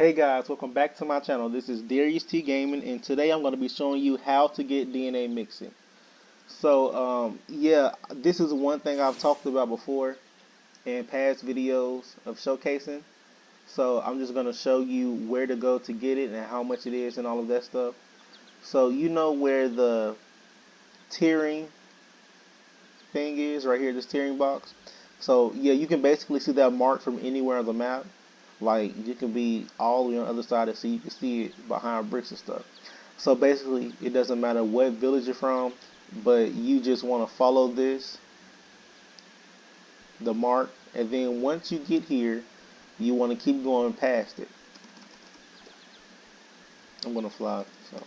Hey guys, welcome back to my channel. This is Darius T Gaming, and today I'm going to be showing you how to get DNA mixing. Yeah, this is one thing I've talked about before in past videos of showcasing. So I'm just going to show you where to go to get it and how much it is and all of that stuff. So you know where the tiering thing is right here, this tiering box. So yeah, you can basically see that mark from anywhere on the map. Like you can be all the way on the other side and see you can see it behind bricks and stuff. So basically, it doesn't matter what village you're from, but you just want to follow the mark, and then once you get here, you want to keep going past it. I'm gonna fly. So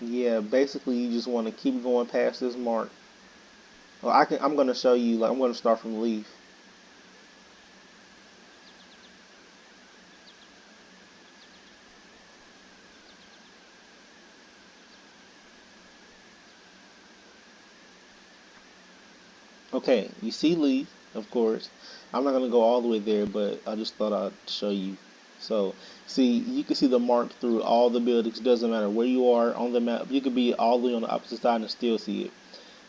yeah, basically, you just want to keep going past this mark. Well, I'm gonna show you. Like I'm gonna start from leaf. Okay, you see leaf, of course. I'm not gonna go all the way there, but I just thought I'd show you. So, see, you can see the mark through all the buildings. Doesn't matter where you are on the map. You could be all the way on the opposite side and still see it.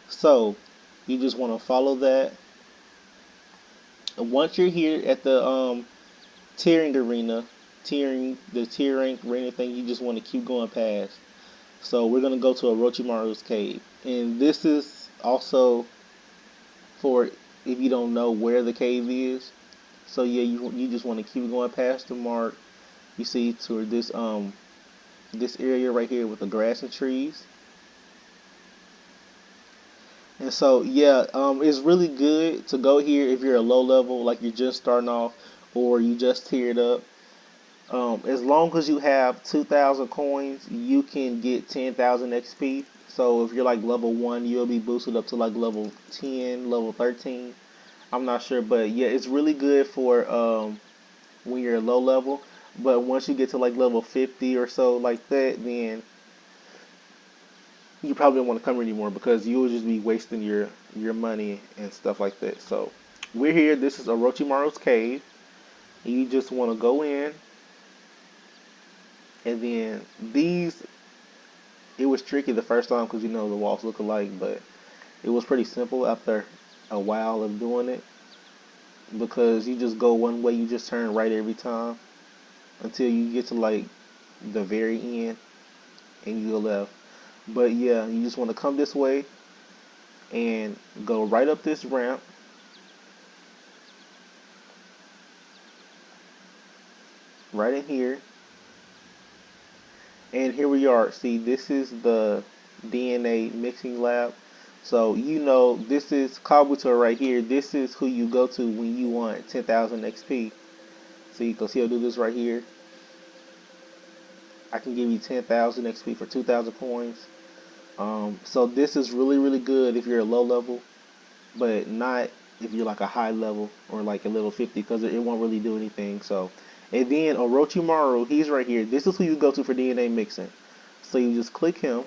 So, you just want to follow that. And once you're here at the tiering arena, the tiering arena thing, you just want to keep going past. So, we're gonna go to Orochimaru's cave, and this is also for if you don't know where the cave is. So yeah, you just want to keep going past the mark. You see toward this area right here with the grass and trees. And so yeah, it's really good to go here if you're a low level, like you're just starting off, or you just tiered up. As long as you have 2,000 coins, you can get 10,000 XP. So if you're like level 1, you'll be boosted up to like level 10, level 13. I'm not sure, but yeah, it's really good for when you're low level. But once you get to like level 50 or so like that, then you probably don't want to come here anymore because you'll just be wasting your money and stuff like that. So we're here. This is Orochimaru's cave. You just want to go in, and then these. It was tricky the first time because you know the walls look alike, but it was pretty simple after a while of doing it because you just go one way, you just turn right every time until you get to like the very end and you go left. But yeah, you just want to come this way and go right up this ramp. Right in here. And here we are. See, this is the DNA mixing lab. So you know this is Kabuto right here. This is who you go to when you want 10,000 XP. See, because he'll do this right here. I can give you 10,000 XP for 2,000 coins. So this is really, really good if you're a low level, but not if you're like a high level or like a level 50 because it won't really do anything. So, and then Orochimaru, he's right here. This is who you go to for DNA mixing. So you just click him.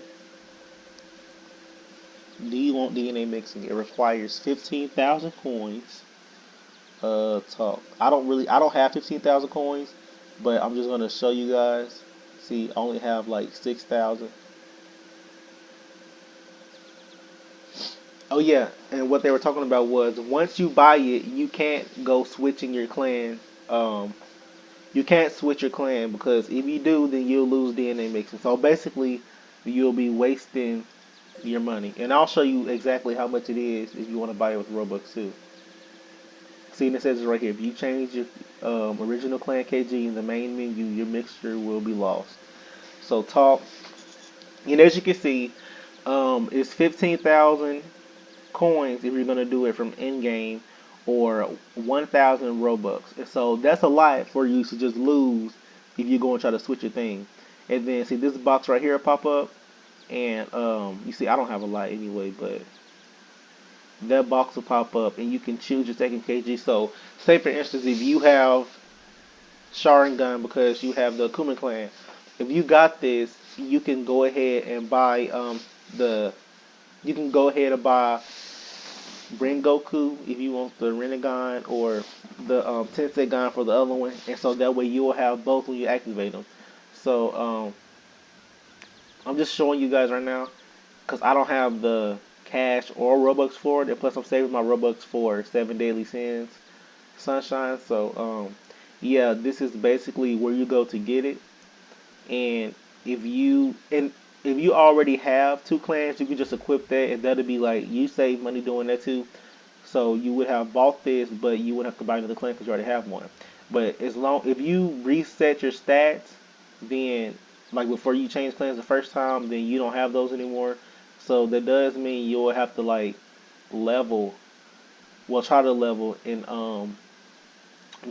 Do you want DNA mixing? It requires 15,000 coins. Talk. I don't have 15,000 coins, but I'm just gonna show you guys. See, I only have like 6,000. Oh yeah, and what they were talking about was once you buy it, you can't go switching your clan. Um, you can't switch your clan because if you do, then you'll lose DNA mixing. So basically, you'll be wasting your money. And I'll show you exactly how much it is if you want to buy it with Robux too. See, and it says it right here. If you change your original clan KG in the main menu, your mixture will be lost. So talk, and as you can see, it's 15,000 coins if you're gonna do it from in game, or 1,000 Robux. And so that's a lot for you to just lose if you go and try to switch your thing. And then see this box right here pop up, and you see I don't have a lot anyway, but that box will pop up, and you can choose your second KG. So say for instance, if you have Sharingan because you have the Kuman clan, if you got this, you can go ahead and buy the you can go ahead and buy bring Goku if you want the Rinnegan, or the Tensei Gun for the other one, and so that way you will have both when you activate them. So I'm just showing you guys right now because I don't have the cash or Robux for it, and plus I'm saving my Robux for 7 Daily Sins Sunshine. So yeah, this is basically where you go to get it. And if you and if you already have 2 clans, you can just equip that, and that'll be like you save money doing that too. So you would have bought this, but you would have to buy another clan because you already have one. But as long if you reset your stats, then like before you change clans the first time, then you don't have those anymore. So that does mean you'll have to like level, well try to level and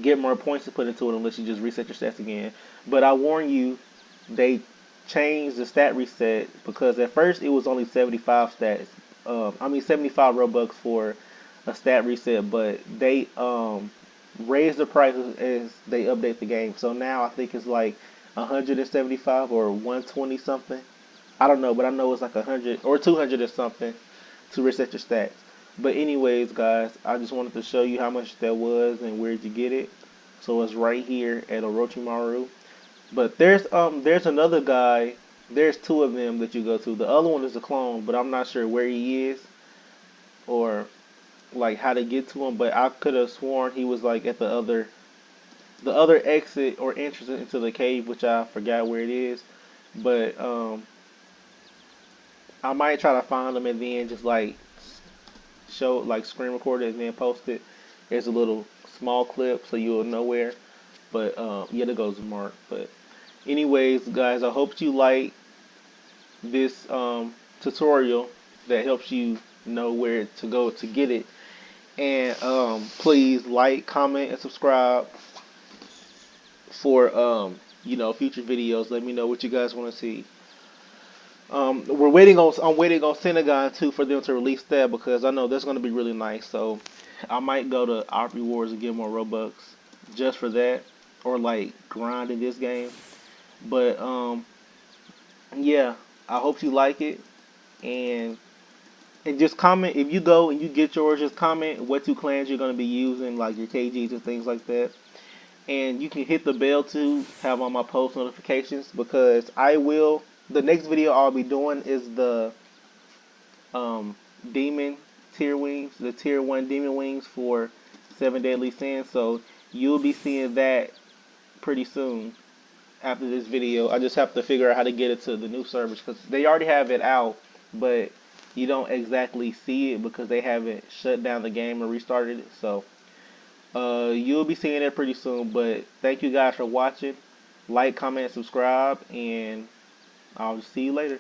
get more points to put into it unless you just reset your stats again. But I warn you, they changed the stat reset because at first it was only 75 stats. 75 Robux for a stat reset, but they raised the prices as they update the game. So now I think it's like 175 or 120 something. I don't know, but I know it's like 100 or 200 or something to reset your stats. But anyways, guys, I just wanted to show you how much that was and where to get it. So it's right here at Orochimaru. But there's another guy. There's 2 of them that you go to. The other one is a clone, but I'm not sure where he is or like how to get to him. But I could have sworn he was like at the other exit or entrance into the cave, which I forgot where it is. But I might try to find him and then just like show like screen record it and then post it as a little small clip so you'll know where. But yeah, there goes Mark. But anyways, guys, I hope you like this tutorial that helps you know where to go to get it. And please like, comment, and subscribe for future videos. Let me know what you guys want to see. I'm waiting on Synagogue too for them to release that because I know that's going to be really nice. So I might go to Op Rewards and get more Robux just for that, or like grind in this game. But yeah, I hope you like it, and just comment if you go and you get yours. Just comment what 2 clans you're going to be using, like your KGs and things like that. And you can hit the bell to have on my post notifications because I will. The next video I'll be doing is the demon tier wings, the tier 1 demon wings for 7 Daily Sins. So you'll be seeing that pretty soon after this video. I just have to figure out how to get it to the new servers because they already have it out, but you don't exactly see it because they haven't shut down the game or restarted it. So you'll be seeing it pretty soon. But thank you guys for watching. Like, comment, subscribe, and I'll see you later.